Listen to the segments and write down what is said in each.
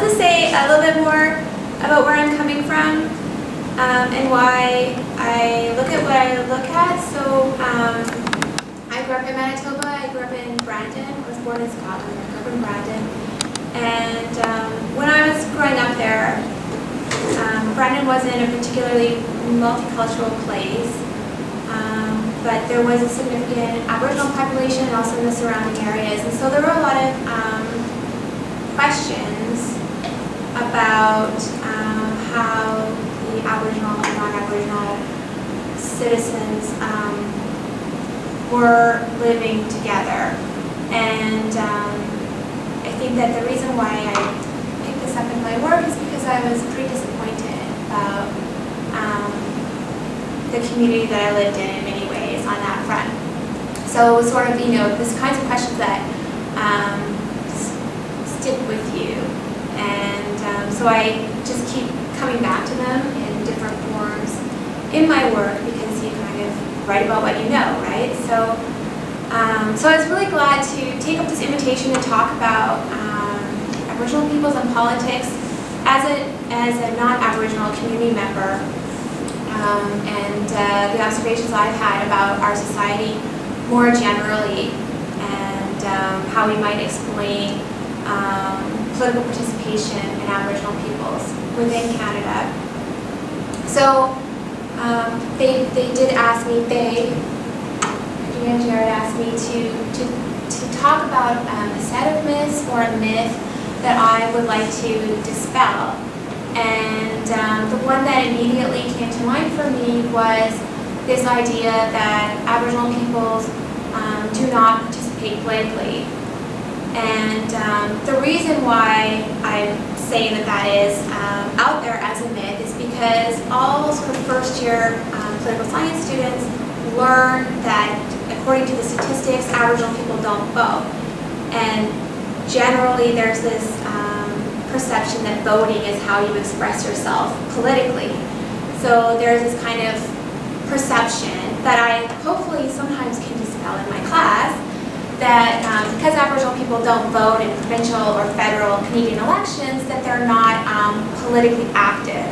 to say a little bit more about where I'm coming from and why I look at what I look at. So I grew up in Manitoba, I grew up in Brandon, I was born in Scotland, I grew up in Brandon. And when I was growing up there, Brandon wasn't a particularly multicultural place, but there was a significant Aboriginal population and also in the surrounding areas. And so there were a lot of questions about how the Aboriginal and non-Aboriginal citizens were living together. And I think that the reason why I picked this up in my work is because I was pretty disappointed about the community that I lived in many ways on that front. So it was sort of, this kinds of questions that stick with you. And so I just keep coming back to them in different forms in my work because you kind of write about what you know, right? So I was really glad to take up this invitation to talk about Aboriginal peoples and politics as a non-Aboriginal community member, and the observations I've had about our society more generally, and how we might explain political participation in Aboriginal peoples within Canada. So they did ask me, Judy and Jared asked me to talk about a set of myths or a myth that I would like to dispel. And the one that immediately came to mind for me was this idea that Aboriginal peoples do not participate politically. And the reason why I'm saying that is out there as a myth is because all sort of first-year political science students learn that, according to the statistics, Aboriginal people don't vote. And generally there's this perception that voting is how you express yourself politically. So there's this kind of perception that I hopefully sometimes can dispel in my class, that because Aboriginal people don't vote in provincial or federal Canadian elections, that they're not politically active.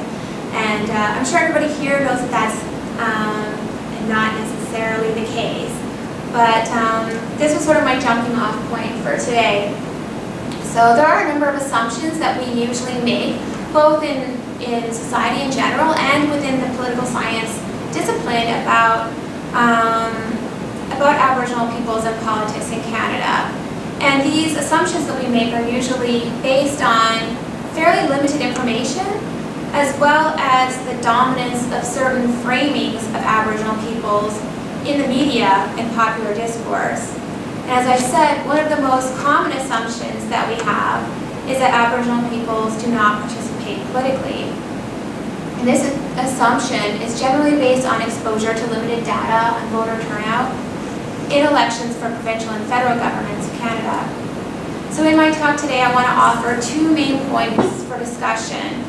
And I'm sure everybody here knows that that's not necessarily the case. But this was sort of my jumping off point for today. So there are a number of assumptions that we usually make, both in society in general and within the political science discipline about Aboriginal peoples and politics in Canada. And these assumptions that we make are usually based on fairly limited information, as well as the dominance of certain framings of Aboriginal peoples in the media and popular discourse. And as I said, one of the most common assumptions that we have is that Aboriginal peoples do not participate politically. And this assumption is generally based on exposure to limited data on voter turnout in elections for provincial and federal governments of Canada. So in my talk today, I want to offer two main points for discussion.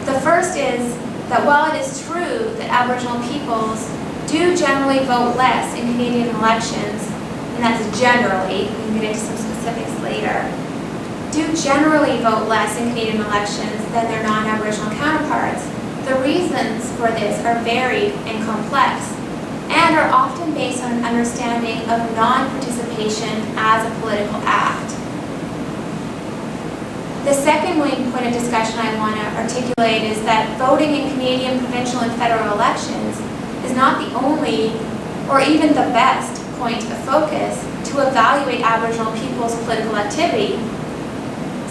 The first is that while it is true that Aboriginal peoples do generally vote less in Canadian elections, and that's generally, we can get into some specifics later, do generally vote less in Canadian elections than their non-Aboriginal counterparts, the reasons for this are varied and complex, and are often based on an understanding of non-participation as a political act. The second main point of discussion I want to articulate is that voting in Canadian provincial and federal elections is not the only or even the best point of focus to evaluate Aboriginal people's political activity.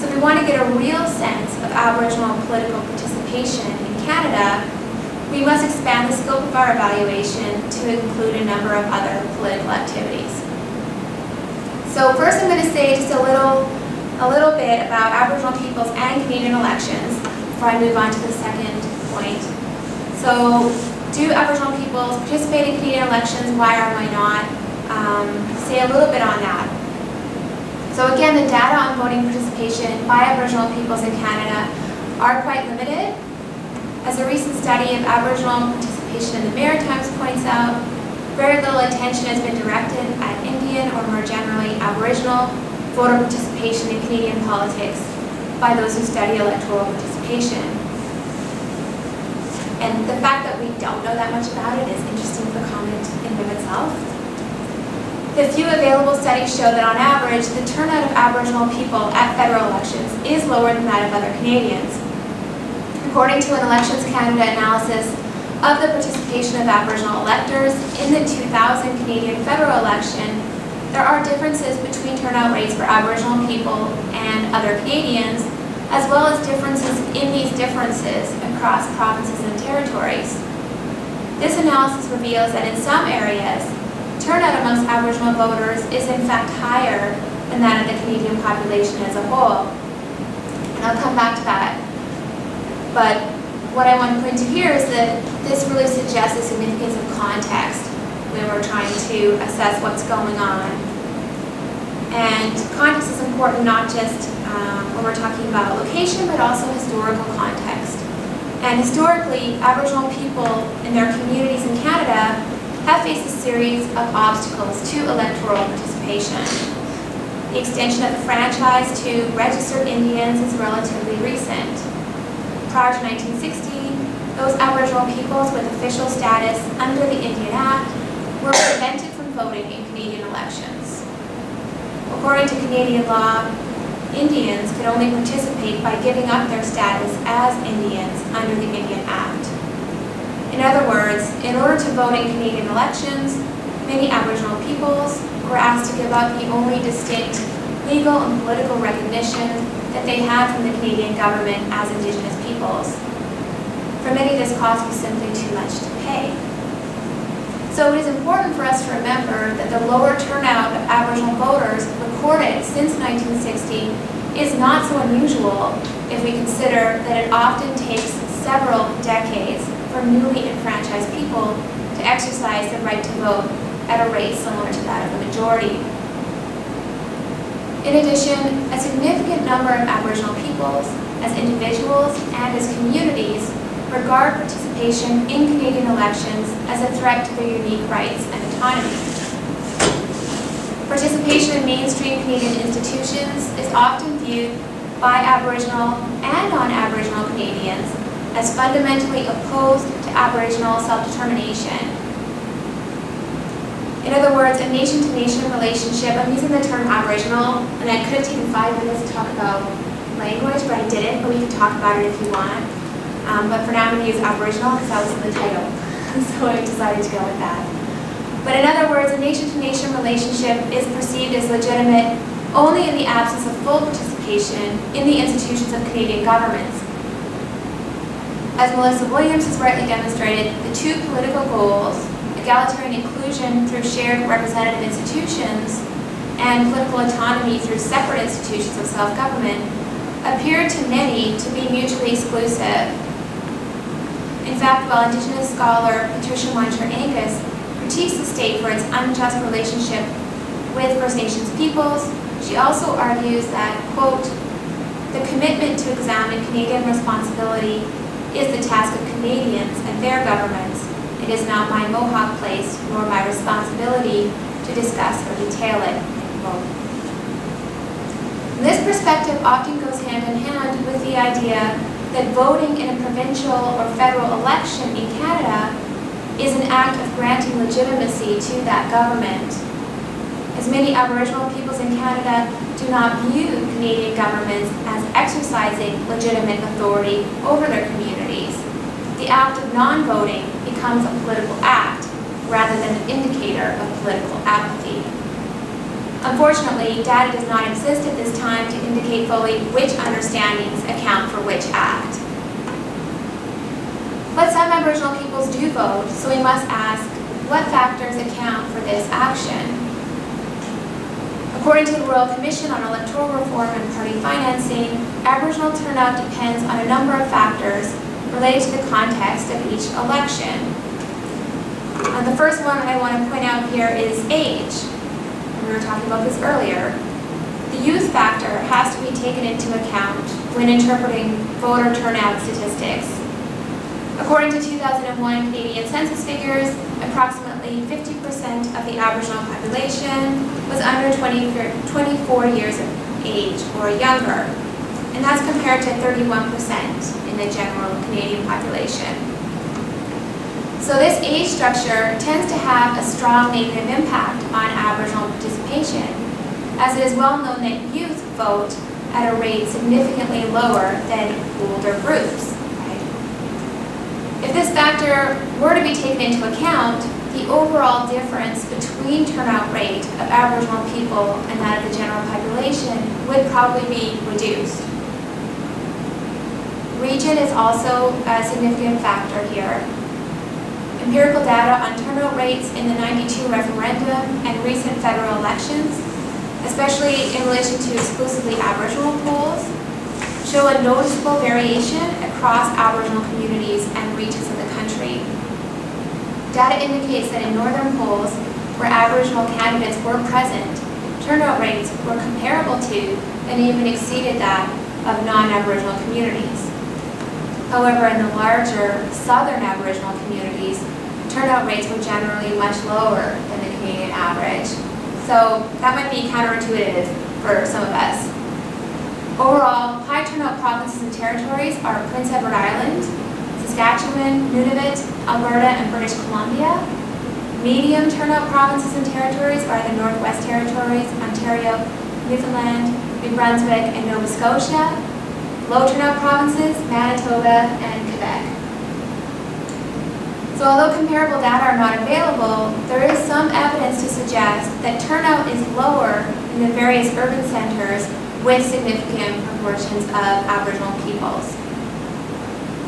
So if we want to get a real sense of Aboriginal political participation in Canada, we must expand the scope of our evaluation to include a number of other political activities. So first I'm going to say just a little bit about Aboriginal peoples and Canadian elections before I move on to the second point. So, do Aboriginal peoples participate in Canadian elections? Why or why not? Say a little bit on that. So again, the data on voting participation by Aboriginal peoples in Canada are quite limited. As a recent study of Aboriginal participation in the Maritimes points out, very little attention has been directed at Indian or more generally Aboriginal voter participation in Canadian politics by those who study electoral participation. And the fact that we don't know that much about it is interesting for comment in and of itself. The few available studies show that on average, the turnout of Aboriginal people at federal elections is lower than that of other Canadians. According to an Elections Canada analysis of the participation of Aboriginal electors in the 2000 Canadian federal election, there are differences between turnout rates for Aboriginal people and other Canadians, as well as differences in these differences across provinces and territories. This analysis reveals that in some areas, turnout amongst Aboriginal voters is in fact higher than that of the Canadian population as a whole. And I'll come back to that. But what I want to point to here is that this really suggests the significance of context when we're trying to assess what's going on. And context is important not just when we're talking about location, but also historical context. And historically, Aboriginal people in their communities in Canada have faced a series of obstacles to electoral participation. The extension of the franchise to registered Indians is relatively recent. Prior to 1960, those Aboriginal peoples with official status under the Indian Act were prevented from voting in Canadian elections. According to Canadian law, Indians could only participate by giving up their status as Indians under the Indian Act. In other words, in order to vote in Canadian elections, many Aboriginal peoples were asked to give up the only distinct legal and political recognition that they had from the Canadian government as Indigenous peoples. For many, this cost was simply too much to pay. So it is important for us to remember that the lower turnout of Aboriginal voters recorded since 1960 is not so unusual if we consider that it often takes several decades for newly enfranchised people to exercise their right to vote at a rate similar to that of the majority. In addition, a significant number of Aboriginal peoples, as individuals and as communities, regard participation in Canadian elections as a threat to their unique rights and autonomy. Participation in mainstream Canadian institutions is often viewed by Aboriginal and non-Aboriginal Canadians as fundamentally opposed to Aboriginal self-determination. In other words, a nation-to-nation relationship, I'm using the term Aboriginal, and I could have taken 5 minutes to talk about language, but I didn't, but we can talk about it if you want. But for now I'm going to use Aboriginal because that was in the title, so I decided to go with that. But in other words, a nation-to-nation relationship is perceived as legitimate only in the absence of full participation in the institutions of Canadian governments. As Melissa Williams has rightly demonstrated, the two political goals, egalitarian inclusion through shared representative institutions and political autonomy through separate institutions of self-government, appear to many to be mutually exclusive. In fact, while Indigenous scholar Patricia Moncher-Angus critiques the state for its unjust relationship with First Nations peoples, she also argues that, quote, the commitment to examine Canadian responsibility is the task of Canadians and their governments. It is not my Mohawk place nor my responsibility to discuss or detail it, quote. This perspective often goes hand in hand with the idea that voting in a provincial or federal election in Canada is an act of granting legitimacy to that government. As many Aboriginal peoples in Canada do not view Canadian governments as exercising legitimate authority over their communities, the act of non-voting becomes a political act rather than an indicator of political apathy. Unfortunately, data does not exist at this time to indicate fully which understandings account for which act. But some Aboriginal peoples do vote, so we must ask, what factors account for this action? According to the Royal Commission on Electoral Reform and Party Financing, Aboriginal turnout depends on a number of factors related to the context of each election. The first one I want to point out here is age. We were talking about this earlier. The youth factor has to be taken into account when interpreting voter turnout statistics. According to 2001 Canadian census figures, approximately 50% of the Aboriginal population was under 24 years of age or younger. and that's compared to 31% in the general Canadian population. So this age structure tends to have a strong negative impact on Aboriginal participation, as it is well known that youth vote at a rate significantly lower than older groups. Right? If this factor were to be taken into account, the overall difference between turnout rate of Aboriginal people and that of the general population would probably be reduced. Region is also a significant factor here. Empirical data on turnout rates in the '92 referendum and recent federal elections, especially in relation to exclusively Aboriginal polls, show a noticeable variation across Aboriginal communities and regions of the country. Data indicates that in northern polls, where Aboriginal candidates were present, turnout rates were comparable to and even exceeded that of non-Aboriginal communities. However, in the larger southern Aboriginal communities, turnout rates were generally much lower than the Canadian average. So that might be counterintuitive for some of us. Overall, high turnout provinces and territories are Prince Edward Island, Saskatchewan, Nunavut, Alberta, and British Columbia. Medium turnout provinces and territories are the Northwest Territories, Ontario, Newfoundland, New Brunswick, and Nova Scotia. Low turnout provinces, Manitoba, and Quebec. So although comparable data are not available, there is some evidence to suggest that turnout is lower in the various urban centers with significant proportions of Aboriginal peoples.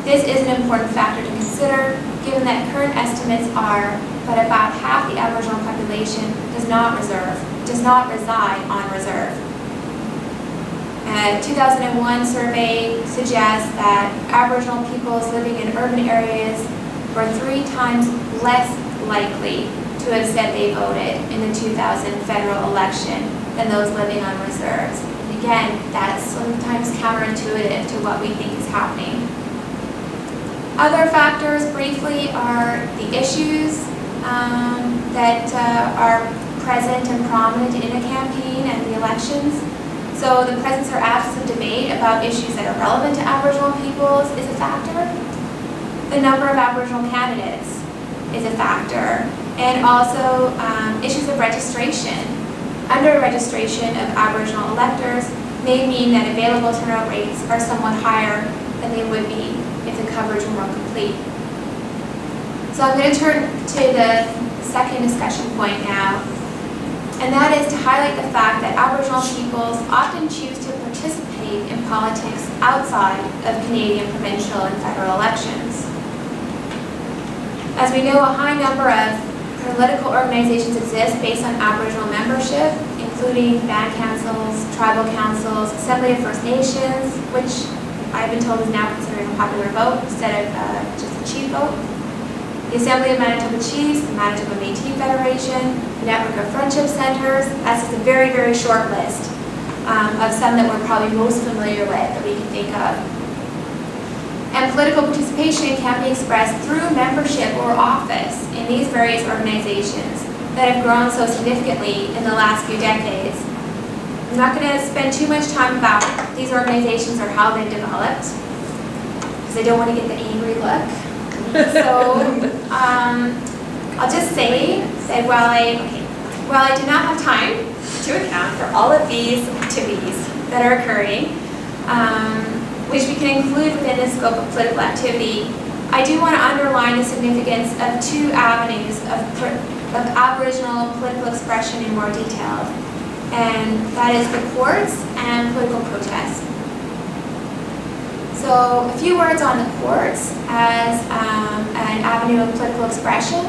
This is an important factor to consider, given that current estimates are that about half the Aboriginal population does not reside on reserve. A 2001 survey suggests that Aboriginal peoples living in urban areas were 3 times less likely to have said they voted in the 2000 federal election than those living on reserves. And again, that's sometimes counterintuitive to what we think is happening. Other factors, briefly, are the issues that are present and prominent in a campaign and the elections. So the presence or absence of debate about issues that are relevant to Aboriginal peoples is a factor. The number of Aboriginal candidates is a factor. And also issues of registration. Under-registration of Aboriginal electors may mean that available turnout rates are somewhat higher than they would be if the coverage were more complete. So I'm going to turn to the second discussion point now. And that is to highlight the fact that Aboriginal peoples often choose to participate in politics outside of Canadian provincial and federal elections. As we know, a high number of political organizations exist based on Aboriginal membership, including band councils, tribal councils, Assembly of First Nations, which I've been told is now considering a popular vote instead of just a chief vote. The Assembly of Manitoba Chiefs, the Manitoba Métis Federation, the Network of Friendship Centers. That's just a very, very short list of some that we're probably most familiar with that we can think of. And political participation can be expressed through membership or office in these various organizations that have grown so significantly in the last few decades. I'm not going to spend too much time about these organizations or how they've developed, because I don't want to get the angry look. So I'll just say that while I do not have time to account for all of these activities that are occurring, which we can include within the scope of political activity, I do want to underline the significance of 2 avenues of Aboriginal political expression in more detail, and that is the courts and political protest. So a few words on the courts as an avenue of political expression.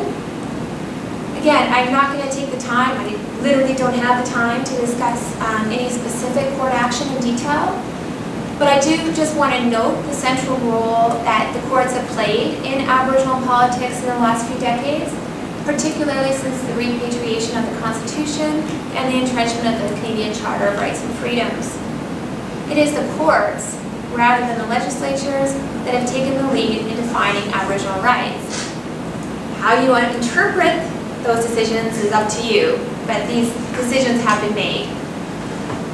Again, I'm not going to take the time, I literally don't have the time to discuss any specific court action in detail, but I do just want to note the central role that the courts have played in Aboriginal politics in the last few decades, particularly since the repatriation of the Constitution and the entrenchment of the Canadian Charter of Rights and Freedoms. It is the courts, rather than the legislatures, that have taken the lead in defining Aboriginal rights. How you want to interpret those decisions is up to you, but these decisions have been made.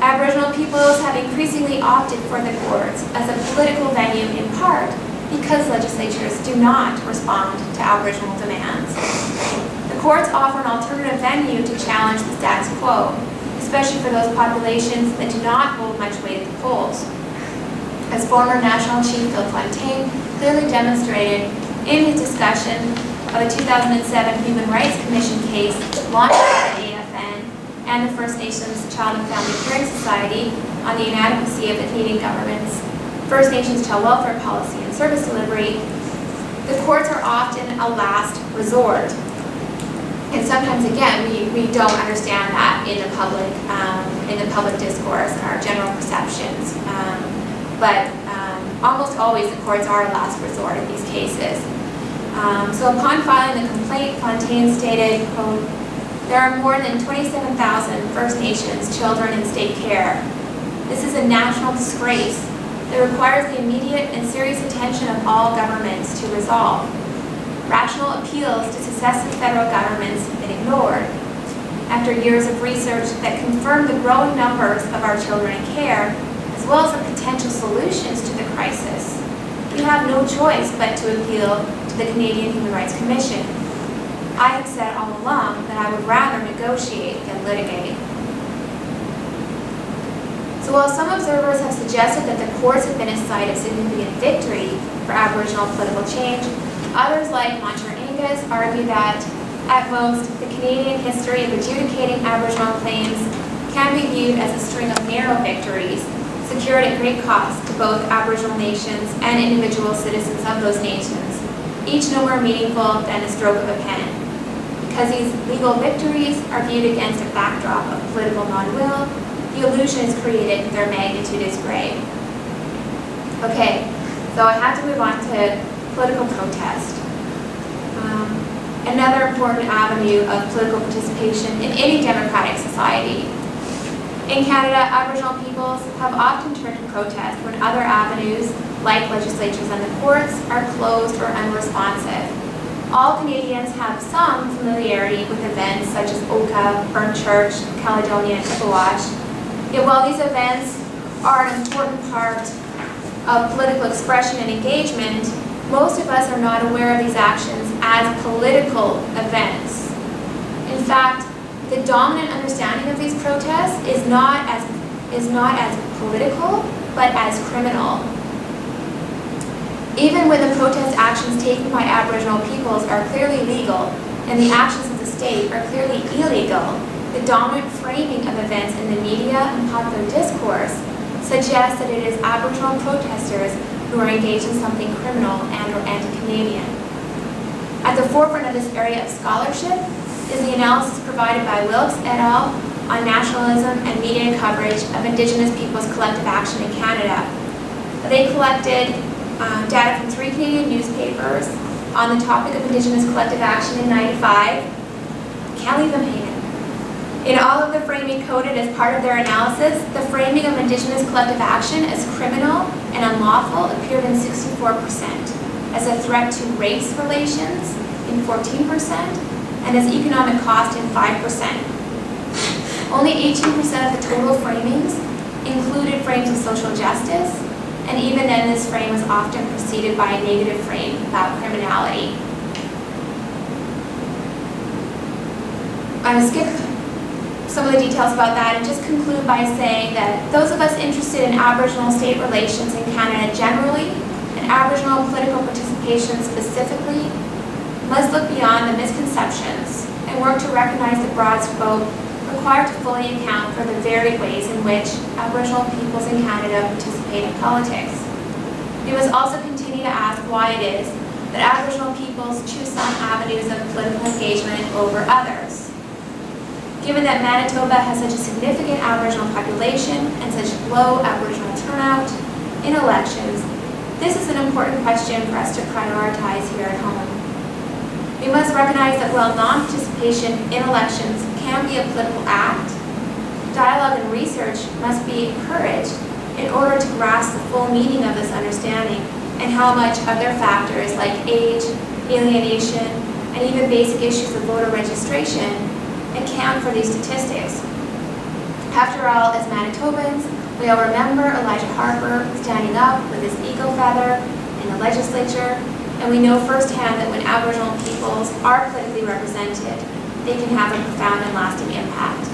Aboriginal peoples have increasingly opted for the courts as a political venue in part because legislatures do not respond to Aboriginal demands. The courts offer an alternative venue to challenge the status quo, especially for those populations that do not hold much weight at the polls. As former National Chief Phil Fontaine clearly demonstrated in his discussion of a 2007 Human Rights Commission case launched by the AFN and the First Nations Child and Family Caring Society on the inadequacy of the Canadian government's First Nations child welfare policy and service delivery, the courts are often a last resort. And sometimes, again, we don't understand that in the public discourse, our general perceptions. But almost always the courts are a last resort in these cases. So upon filing the complaint, Fontaine stated, quote, "There are more than 27,000 First Nations children in state care. This is a national disgrace that requires the immediate and serious attention of all governments to resolve. Rational appeals to successive federal governments have been ignored. After years of research that confirmed the growing numbers of our children in care, as well as the potential solutions to the crisis, we have no choice but to appeal to the Canadian Human Rights Commission. I have said all along that I would rather negotiate than litigate." So while some observers have suggested that the courts have been a site of significant victory for Aboriginal political change, others like Monter Angus argue that, at most, the Canadian history of adjudicating Aboriginal claims can be viewed as a string of narrow victories secured at great cost to both Aboriginal nations and individual citizens of those nations, each no more meaningful than a stroke of a pen. Because these legal victories are viewed against a backdrop of political non-will, the illusion is created their magnitude is great. Okay, so I have to move on to political protest. Another important avenue of political participation in any democratic society. In Canada, Aboriginal peoples have often turned to protest when other avenues, like legislatures and the courts, are closed or unresponsive. All Canadians have some familiarity with events such as Oka, Burn Church, Caledonia, and Chippewash. Yet while these events are an important part of political expression and engagement, most of us are not aware of these actions as political events. In fact, the dominant understanding of these protests is not as political, but as criminal. Even when the protest actions taken by Aboriginal peoples are clearly legal and the actions of the state are clearly illegal, the dominant framing of events in the media and popular discourse suggests that it is Aboriginal protesters who are engaged in something criminal and or anti-Canadian. At the forefront of this area of scholarship is the analysis provided by Wilkes et al. On nationalism and media coverage of Indigenous peoples' collective action in Canada. They collected data from 3 Canadian newspapers on the topic of Indigenous collective action in '95. Can't leave them hanging. In all of the framing coded as part of their analysis, the framing of Indigenous collective action as criminal and unlawful appeared in 64%, as a threat to race relations in 14%, and as economic cost in 5%. Only 18% of the total framings included frames of social justice, and even then this frame was often preceded by a negative frame about criminality. I'm going to skip some of the details about that and just conclude by saying that those of us interested in Aboriginal state relations in Canada generally, and Aboriginal political participation specifically, must look beyond the misconceptions and work to recognize the broad scope required to fully account for the varied ways in which Aboriginal peoples in Canada participate in politics. We must also continue to ask why it is that Aboriginal peoples choose some avenues of political engagement over others. Given that Manitoba has such a significant Aboriginal population and such low Aboriginal turnout in elections, this is an important question for us to prioritize here at home. We must recognize that while non-participation in elections can be a political act, dialogue and research must be encouraged in order to grasp the full meaning of this understanding and how much other factors like age, alienation, and even basic issues of voter registration account for these statistics. After all, as Manitobans, we all remember Elijah Harper standing up with his eagle feather in the legislature, and we know firsthand that when Aboriginal peoples are politically represented, they can have a profound and lasting impact.